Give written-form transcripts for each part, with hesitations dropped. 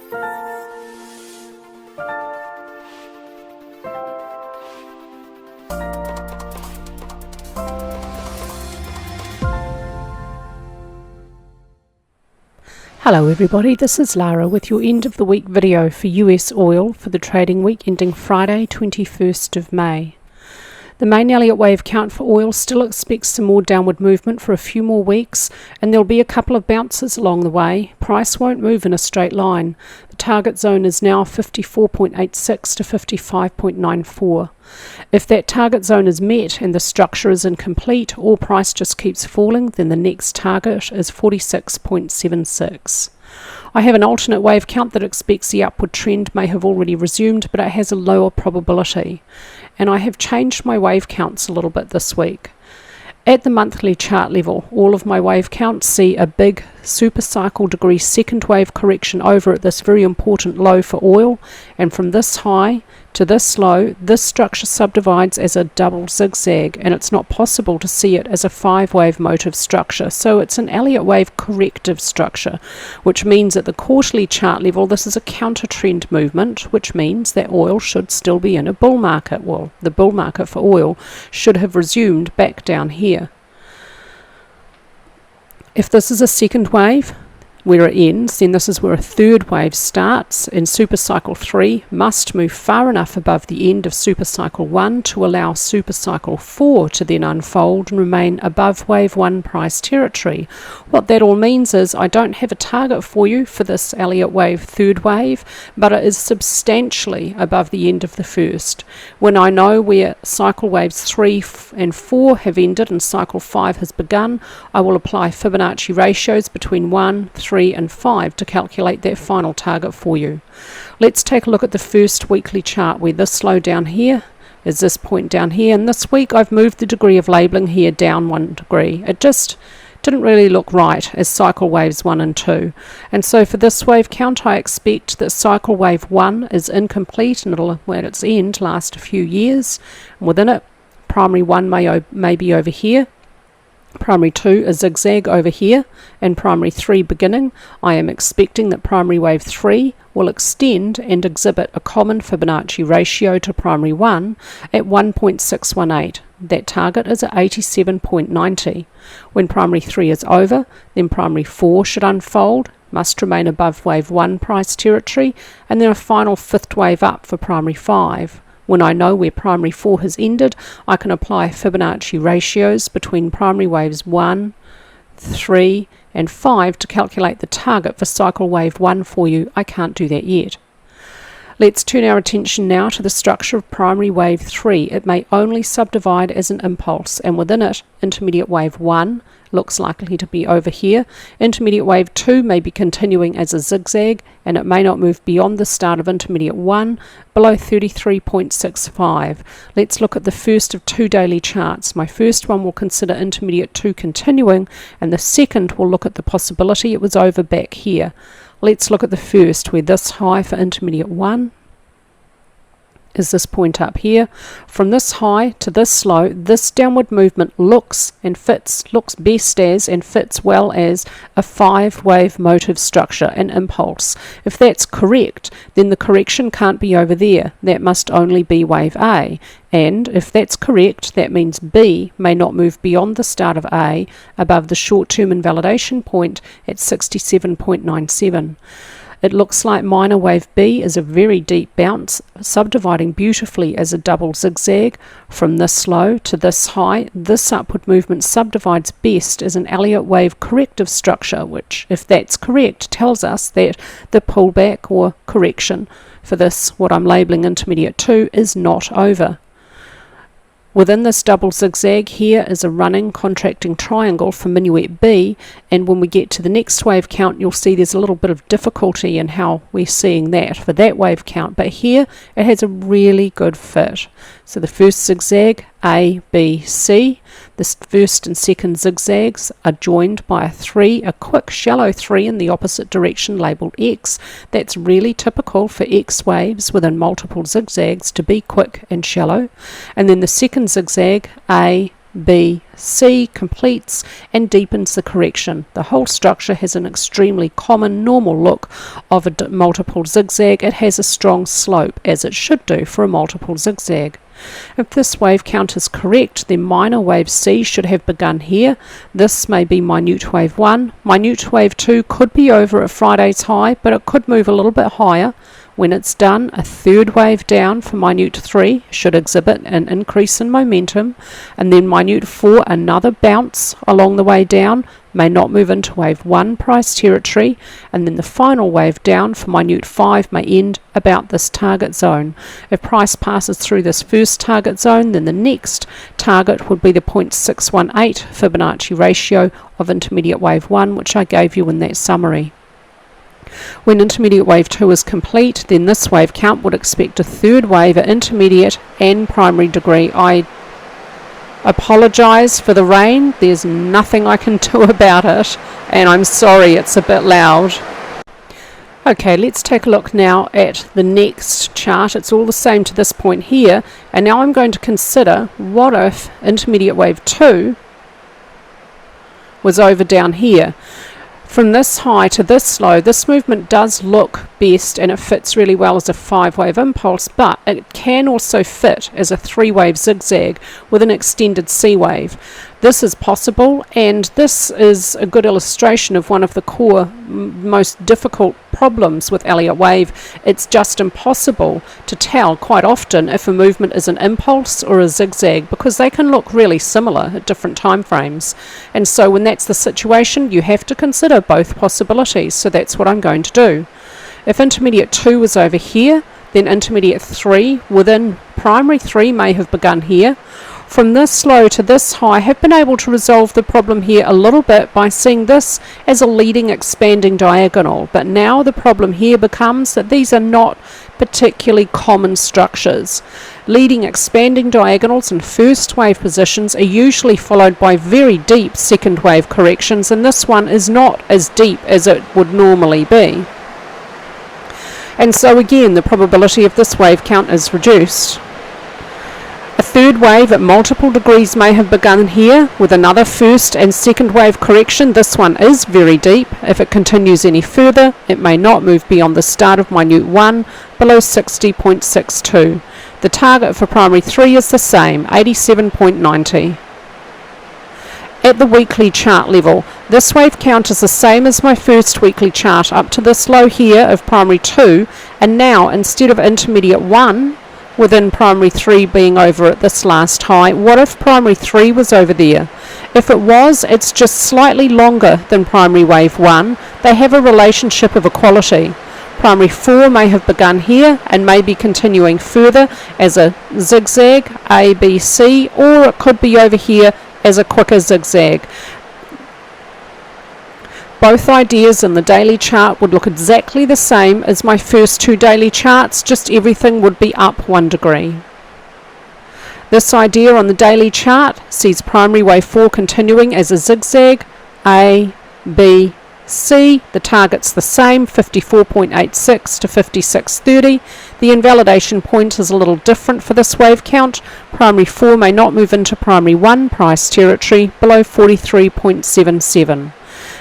Hello everybody, this is Lara with your end of the week video for US oil for the trading week ending Friday 21st of May. The main Elliott Wave count for oil still expects some more downward movement for a few more weeks, and there'll be a couple of bounces along the way. Price won't move in a straight line. The target zone is now 54.86 to 55.94. If that target zone is met and the structure is incomplete or price just keeps falling, then the next target is 46.76. I have an alternate wave count that expects the upward trend may have already resumed, but it has a lower probability. And I have changed my wave counts a little bit this week. At the monthly chart level, all of my wave counts see a big supercycle degree second wave correction over at this very important low for oil, and from this high to this low, this structure subdivides as a double zigzag, and it's not possible to see it as a 5-wave motive structure, so it's an Elliott Wave corrective structure, which means at the quarterly chart level this is a counter trend movement, which means that oil should still be in a bull market. Well, the bull market for oil should have resumed back down here. If this is a second wave where it ends, then this is where a third wave starts, and supercycle 3 must move far enough above the end of supercycle 1 to allow supercycle 4 to then unfold and remain above wave 1 price territory. What that all means is I don't have a target for you for this Elliott Wave third wave, but it is substantially above the end of the first. When I know where cycle waves 3 and 4 have ended and cycle 5 has begun, I will apply Fibonacci ratios between 1, 3 and 5 to calculate that final target for you. Let's take a look at the first weekly chart where this low down here is this point down here, and this week I've moved the degree of labeling here down 1 degree. It just didn't really look right as cycle waves 1 and 2, and so for this wave count I expect that cycle wave 1 is incomplete and it'll at its end last a few years. Within it, primary 1 may be over here, primary 2 a zigzag over here, and primary 3 beginning. I am expecting that primary wave 3 will extend and exhibit a common Fibonacci ratio to primary 1 at 1.618. That target is at 87.90. When primary 3 is over, then primary 4 should unfold, must remain above wave 1 price territory, and then a final fifth wave up for primary 5. When I know where primary 4 has ended, I can apply Fibonacci ratios between primary waves 1, 3 and 5 to calculate the target for cycle wave 1 for you. I can't do that yet. Let's turn our attention now to the structure of primary wave 3. It may only subdivide as an impulse, and within it, intermediate wave 1 looks likely to be over here. Intermediate wave 2 may be continuing as a zigzag, and it may not move beyond the start of intermediate 1 below 33.65. Let's look at the first of 2 daily charts. My first one will consider intermediate 2 continuing, and the second will look at the possibility it was over back here. Let's look at the first, where this high for intermediate 1 is this point up here. From this high to this low, this downward movement looks best as and fits well as a 5-wave motive structure, an impulse. If that's correct, then the correction can't be over there. That must only be wave A. And if that's correct, that means B may not move beyond the start of A above the short-term invalidation point at 67.97. It looks like minor wave B is a very deep bounce, subdividing beautifully as a double zigzag from this low to this high. This upward movement subdivides best as an Elliott Wave corrective structure, which, if that's correct, tells us that the pullback or correction for this, what I'm labelling intermediate 2, is not over. Within this double zigzag here is a running contracting triangle for minuet B, and when we get to the next wave count you'll see there's a little bit of difficulty in how we're seeing that for that wave count, but here it has a really good fit. So the first zigzag, A, B, C, the first and second zigzags are joined by a 3, a quick shallow 3 in the opposite direction labelled X. That's really typical for X waves within multiple zigzags to be quick and shallow. And then the second zigzag, A, B, C completes and deepens the correction. The whole structure has an extremely common normal look of a multiple zigzag. It has a strong slope, as it should do for a multiple zigzag. If this wave count is correct, then minor wave C should have begun here. This may be minute wave 1. Minute wave 2 could be over at Friday's high, but it could move a little bit higher. When it's done, a third wave down for minute 3 should exhibit an increase in momentum, and then minute 4, another bounce along the way down, may not move into wave 1 price territory, and then the final wave down for minute 5 may end about this target zone. If price passes through this first target zone, then the next target would be the 0.618 Fibonacci ratio of intermediate wave 1, which I gave you in that summary. When intermediate wave 2 is complete, then this wave count would expect a third wave at intermediate and primary degree. I apologise for the rain, there's nothing I can do about it, and I'm sorry it's a bit loud. Okay, let's take a look now at the next chart. It's all the same to this point here, and now I'm going to consider what if intermediate wave 2 was over down here. From this high to this low, this movement does look best and it fits really well as a 5-wave impulse, but it can also fit as a 3-wave zigzag with an extended C wave. This is possible, and this is a good illustration of one of the core most difficult problems with Elliott Wave. It's just impossible to tell quite often if a movement is an impulse or a zigzag, because they can look really similar at different time frames. And so when that's the situation, you have to consider both possibilities. So that's what I'm going to do. If intermediate 2 was over here, then intermediate 3 within primary 3 may have begun here. From this low to this high, I have been able to resolve the problem here a little bit by seeing this as a leading expanding diagonal. But now the problem here becomes that these are not particularly common structures. Leading expanding diagonals in first wave positions are usually followed by very deep second wave corrections, and this one is not as deep as it would normally be. And so again, the probability of this wave count is reduced. A third wave at multiple degrees may have begun here with another first and second wave correction. This one is very deep. If it continues any further, it may not move beyond the start of minute 1 below 60.62. The target for primary 3 is the same, 87.90. At the weekly chart level, this wave count is the same as my first weekly chart up to this low here of primary 2, and now instead of intermediate 1 within primary 3 being over at this last high, what if primary 3 was over there? If it was, it's just slightly longer than primary wave 1. They have a relationship of equality. Primary 4 may have begun here and may be continuing further as a zigzag, A, B, C, or it could be over here as a quicker zigzag. Both ideas in the daily chart would look exactly the same as my first 2 daily charts, just everything would be up 1 degree. This idea on the daily chart sees primary wave 4 continuing as a zigzag, A, B, C. The target's the same, 54.86 to 56.30. The invalidation point is a little different for this wave count. Primary 4 may not move into primary 1 price territory below 43.77.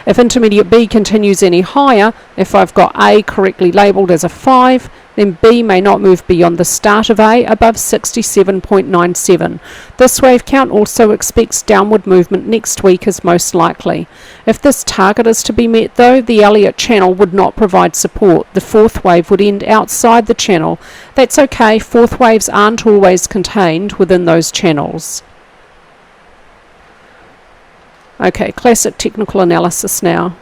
If intermediate B continues any higher, if I've got A correctly labelled as a 5, then B may not move beyond the start of A above 67.97. This wave count also expects downward movement next week is most likely. If this target is to be met though, the Elliott channel would not provide support. The fourth wave would end outside the channel. That's okay, fourth waves aren't always contained within those channels. Okay, classic technical analysis now.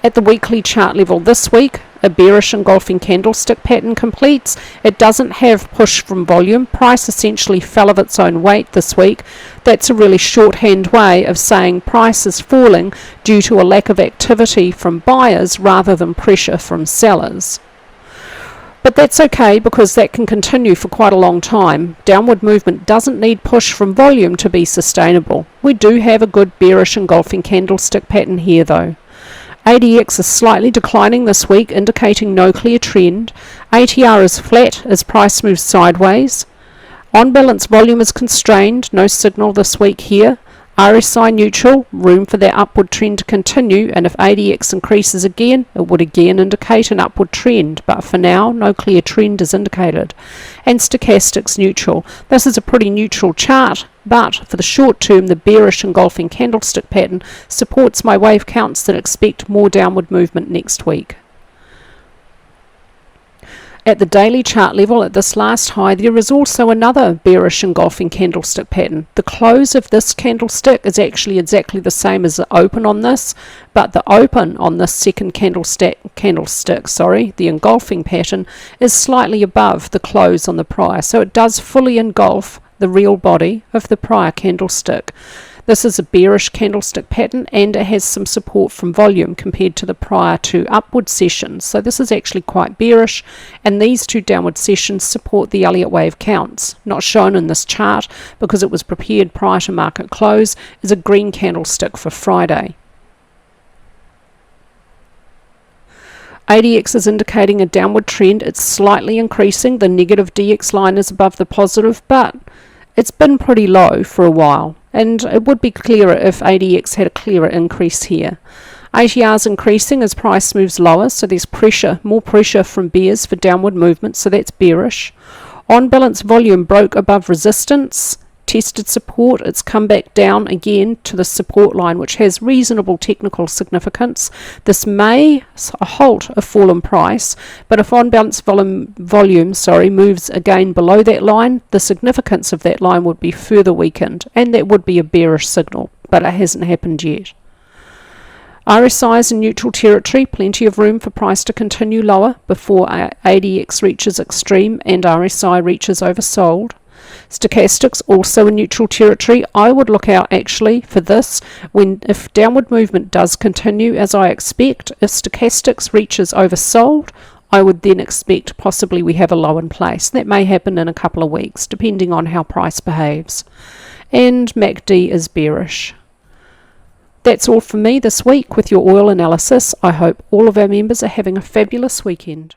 At the weekly chart level this week, a bearish engulfing candlestick pattern completes. It doesn't have push from volume. Price essentially fell of its own weight this week. That's a really shorthand way of saying price is falling due to a lack of activity from buyers rather than pressure from sellers. But that's okay because that can continue for quite a long time. Downward movement doesn't need push from volume to be sustainable. We do have a good bearish engulfing candlestick pattern here though. ADX is slightly declining this week, indicating no clear trend. ATR is flat as price moves sideways. On balance, volume is constrained, no signal this week here. RSI neutral, room for that upward trend to continue, and if ADX increases again, it would again indicate an upward trend, but for now, no clear trend is indicated. And stochastics neutral. This is a pretty neutral chart, but for the short term, the bearish engulfing candlestick pattern supports my wave counts that expect more downward movement next week. At the daily chart level, at this last high, there is also another bearish engulfing candlestick pattern. The close of this candlestick is actually exactly the same as the open on this, but the open on this second candlestick, the engulfing pattern, is slightly above the close on the prior. So it does fully engulf the real body of the prior candlestick. This is a bearish candlestick pattern, and it has some support from volume compared to the prior two upward sessions. So this is actually quite bearish, and these two downward sessions support the Elliott Wave counts. Not shown in this chart because it was prepared prior to market close, is a green candlestick for Friday. ADX is indicating a downward trend. It's slightly increasing. The negative DX line is above the positive, but it's been pretty low for a while, and it would be clearer if ADX had a clearer increase here. ATR is increasing as price moves lower, so there's pressure, more pressure from bears for downward movement, so that's bearish. On balance, volume broke above resistance, tested support, it's come back down again to the support line, which has reasonable technical significance. This may halt a fall in price, but if on balance volume moves again below that line, the significance of that line would be further weakened, and that would be a bearish signal, but it hasn't happened yet. RSI is in neutral territory, plenty of room for price to continue lower before ADX reaches extreme and RSI reaches oversold. Stochastics also in neutral territory. I would look out actually for this if downward movement does continue as I expect. If stochastics reaches oversold, I would then expect possibly we have a low in place. That may happen in a couple of weeks depending on how price behaves. And MACD is bearish. That's all from me this week with your oil analysis. I hope all of our members are having a fabulous weekend.